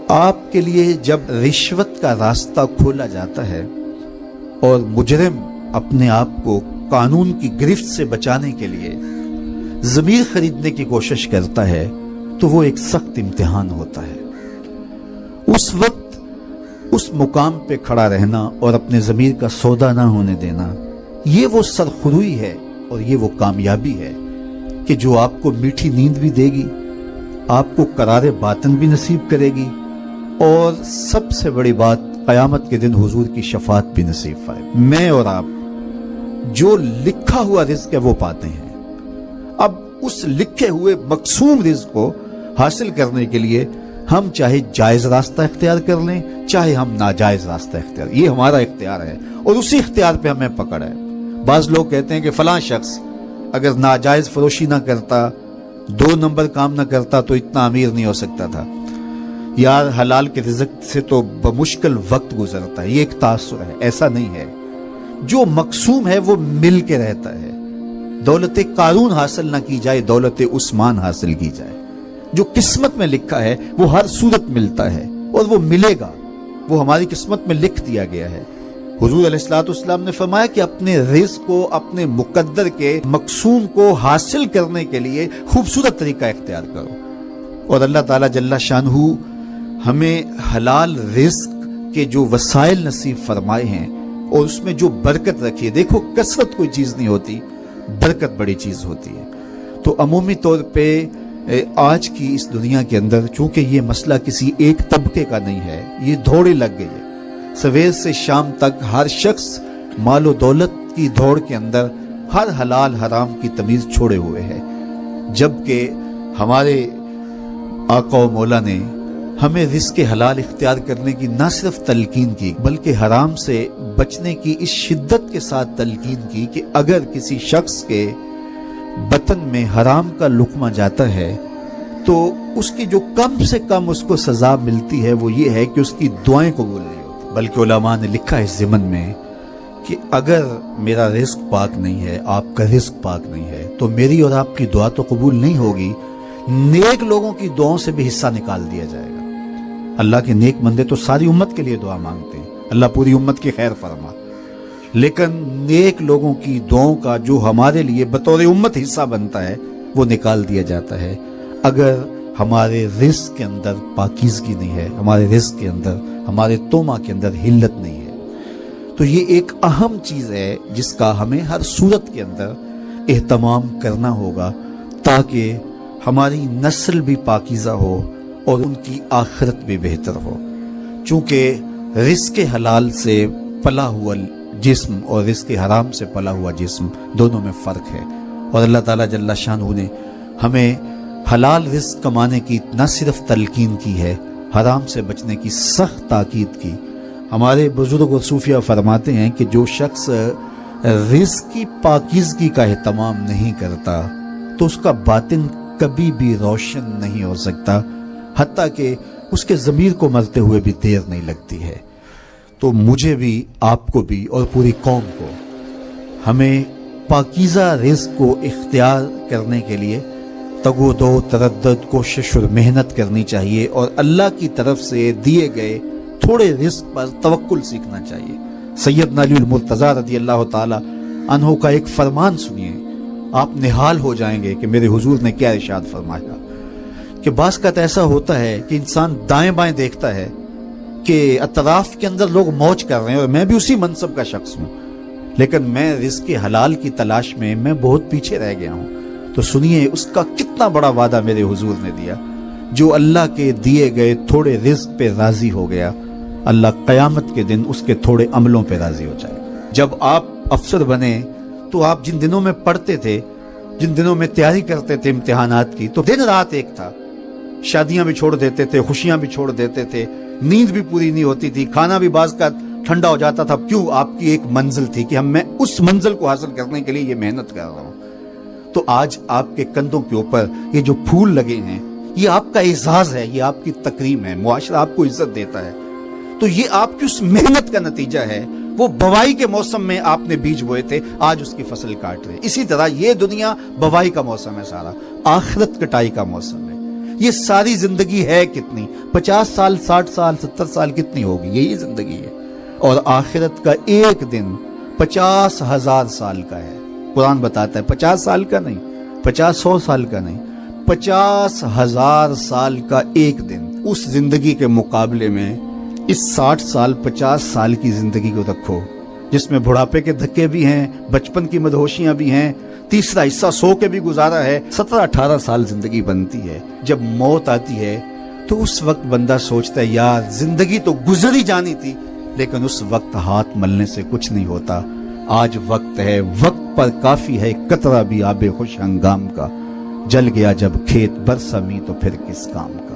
آپ کے لیے جب رشوت کا راستہ کھولا جاتا ہے اور مجرم اپنے آپ کو قانون کی گرفت سے بچانے کے لیے ضمیر خریدنے کی کوشش کرتا ہے تو وہ ایک سخت امتحان ہوتا ہے۔ اس وقت اس مقام پہ کھڑا رہنا اور اپنے ضمیر کا سودا نہ ہونے دینا، یہ وہ سرخروئی ہے اور یہ وہ کامیابی ہے کہ جو آپ کو میٹھی نیند بھی دے گی، آپ کو قرار باطن بھی نصیب کرے گی، اور سب سے بڑی بات قیامت کے دن حضور کی شفاعت بھی نصیب فرمائے۔ میں اور آپ جو لکھا ہوا رزق ہے وہ پاتے ہیں۔ اب اس لکھے ہوئے مقسوم رزق کو حاصل کرنے کے لیے ہم چاہے جائز راستہ اختیار کر لیں، چاہے ہم ناجائز راستہ اختیار، یہ ہمارا اختیار ہے اور اسی اختیار پہ ہمیں پکڑ ہے۔ بعض لوگ کہتے ہیں کہ فلاں شخص اگر ناجائز فروشی نہ کرتا، 2 نمبر کام نہ کرتا تو اتنا امیر نہیں ہو سکتا تھا، یار حلال کے رزق سے تو بمشکل وقت گزرتا ہے۔ یہ ایک تاثر ہے، ایسا نہیں ہے۔ جو مقسوم ہے وہ مل کے رہتا ہے۔ دولت قارون حاصل نہ کی جائے، دولت عثمان حاصل کی جائے۔ جو قسمت میں لکھا ہے وہ ہر صورت ملتا ہے اور وہ ملے گا، وہ ہماری قسمت میں لکھ دیا گیا ہے۔ حضور علیہ السلام نے فرمایا کہ اپنے رزق کو، اپنے مقدر کے مقسوم کو حاصل کرنے کے لیے خوبصورت طریقہ اختیار کرو، اور اللہ تعالیٰ جل شانہ ہمیں حلال رزق کے جو وسائل نصیب فرمائے ہیں اور اس میں جو برکت رکھی ہے۔ دیکھو کثرت کوئی چیز نہیں ہوتی، برکت بڑی چیز ہوتی ہے۔ تو عمومی طور پہ آج کی اس دنیا کے اندر چونکہ یہ مسئلہ کسی ایک طبقے کا نہیں ہے، یہ دوڑے لگ گئی ہے۔ سویر سے شام تک ہر شخص مال و دولت کی دوڑ کے اندر ہر حلال حرام کی تمیز چھوڑے ہوئے ہے، جبکہ ہمارے آقا و مولا نے ہمیں رزق حلال اختیار کرنے کی نہ صرف تلقین کی بلکہ حرام سے بچنے کی اس شدت کے ساتھ تلقین کی کہ اگر کسی شخص کے بطن میں حرام کا لقمہ جاتا ہے تو اس کی جو کم سے کم اس کو سزا ملتی ہے وہ یہ ہے کہ اس کی دعائیں قبول نہیں ہوتی۔ بلکہ علماء نے لکھا ہے اس ضمن میں کہ اگر میرا رزق پاک نہیں ہے، آپ کا رزق پاک نہیں ہے، تو میری اور آپ کی دعا تو قبول نہیں ہوگی، نیک لوگوں کی دعاؤں سے بھی حصہ نکال دیا جائے گا۔ اللہ کے نیک بندے تو ساری امت کے لیے دعا مانگتے ہیں، اللہ پوری امت کی خیر فرما، لیکن نیک لوگوں کی دعاؤں کا جو ہمارے لیے بطور امت حصہ بنتا ہے وہ نکال دیا جاتا ہے اگر ہمارے رزق کے اندر پاکیزگی نہیں ہے، ہمارے رزق کے اندر، ہمارے تومہ کے اندر حلت نہیں ہے۔ تو یہ ایک اہم چیز ہے جس کا ہمیں ہر صورت کے اندر اہتمام کرنا ہوگا تاکہ ہماری نسل بھی پاکیزہ ہو اور ان کی آخرت بھی بہتر ہو۔ چونکہ رزق حلال سے پلا ہوا جسم اور رزق حرام سے پلا ہوا جسم دونوں میں فرق ہے، اور اللہ تعالیٰ جل شانہ نے ہمیں حلال رزق کمانے کی نہ صرف تلقین کی ہے، حرام سے بچنے کی سخت تاکید کی۔ ہمارے بزرگ و صوفیہ فرماتے ہیں کہ جو شخص رزق کی پاکیزگی کا اہتمام نہیں کرتا تو اس کا باطن کبھی بھی روشن نہیں ہو سکتا، حتیٰ کہ اس کے ضمیر کو مرتے ہوئے بھی دیر نہیں لگتی ہے۔ تو مجھے بھی، آپ کو بھی اور پوری قوم کو ہمیں پاکیزہ رزق کو اختیار کرنے کے لیے تگ و دو، تردد، کوشش اور محنت کرنی چاہیے، اور اللہ کی طرف سے دیے گئے تھوڑے رزق پر توکل سیکھنا چاہیے۔ سیدنا علی المرتضیٰ رضی اللہ تعالی عنہ کا ایک فرمان سنیے، آپ نہال ہو جائیں گے کہ میرے حضور نے کیا ارشاد فرمایا کہ بعض کا ایسا ہوتا ہے کہ انسان دائیں بائیں دیکھتا ہے کہ اطراف کے اندر لوگ موج کر رہے ہیں اور میں بھی اسی منصب کا شخص ہوں، لیکن میں رزق حلال کی تلاش میں بہت پیچھے رہ گیا ہوں۔ تو سنیے اس کا کتنا بڑا وعدہ میرے حضور نے دیا، جو اللہ کے دیے گئے تھوڑے رزق پہ راضی ہو گیا، اللہ قیامت کے دن اس کے تھوڑے عملوں پہ راضی ہو جائے۔ جب آپ افسر بنے تو آپ جن دنوں میں پڑھتے تھے، جن دنوں میں تیاری کرتے تھے امتحانات کی، تو دن رات ایک تھا، شادیاں بھی چھوڑ دیتے تھے، خوشیاں بھی چھوڑ دیتے تھے، نیند بھی پوری نہیں ہوتی تھی، کھانا بھی بعض کا ٹھنڈا ہو جاتا تھا۔ کیوں؟ آپ کی ایک منزل تھی کہ میں اس منزل کو حاصل کرنے کے لیے یہ محنت کر رہا ہوں۔ تو آج آپ کے کندھوں کے اوپر یہ جو پھول لگے ہیں، یہ آپ کا اعزاز ہے، یہ آپ کی تکریم ہے، معاشرہ آپ کو عزت دیتا ہے۔ تو یہ آپ کی اس محنت کا نتیجہ ہے۔ وہ بوائی کے موسم میں آپ نے بیج بوئے تھے، آج اس کی فصل کاٹ رہے ہیں۔ اسی طرح یہ دنیا بوائی کا موسم ہے، سارا آخرت کٹائی کا موسم ہے۔ یہ ساری زندگی ہے کتنی؟ 50 سال، 60 سال، 70 سال کتنی ہوگی؟ یہی زندگی ہے. اور آخرت کا ایک دن 50,000 سال کا ہے. قرآن بتاتا ہے 50 سال کا نہیں، 50-100 سال کا نہیں، 50,000 سال کا ایک دن. اس زندگی کے مقابلے میں اس 60 سال 50 سال کی زندگی کو رکھو، جس میں بڑھاپے کے دھکے بھی ہیں، بچپن کی مدہوشیاں بھی ہیں، تیسرا حصہ سو کے بھی گزارا ہے. 17-18 سال زندگی بنتی ہے. جب موت آتی ہے تو اس وقت بندہ سوچتا ہے یار زندگی تو گزر ہی جانی تھی، لیکن اس وقت ہاتھ ملنے سے کچھ نہیں ہوتا. آج وقت ہے، وقت پر کافی ہے قطرہ بھی آب خوش ہنگام کا. جل گیا جب کھیت برسا می تو پھر کس کام کا.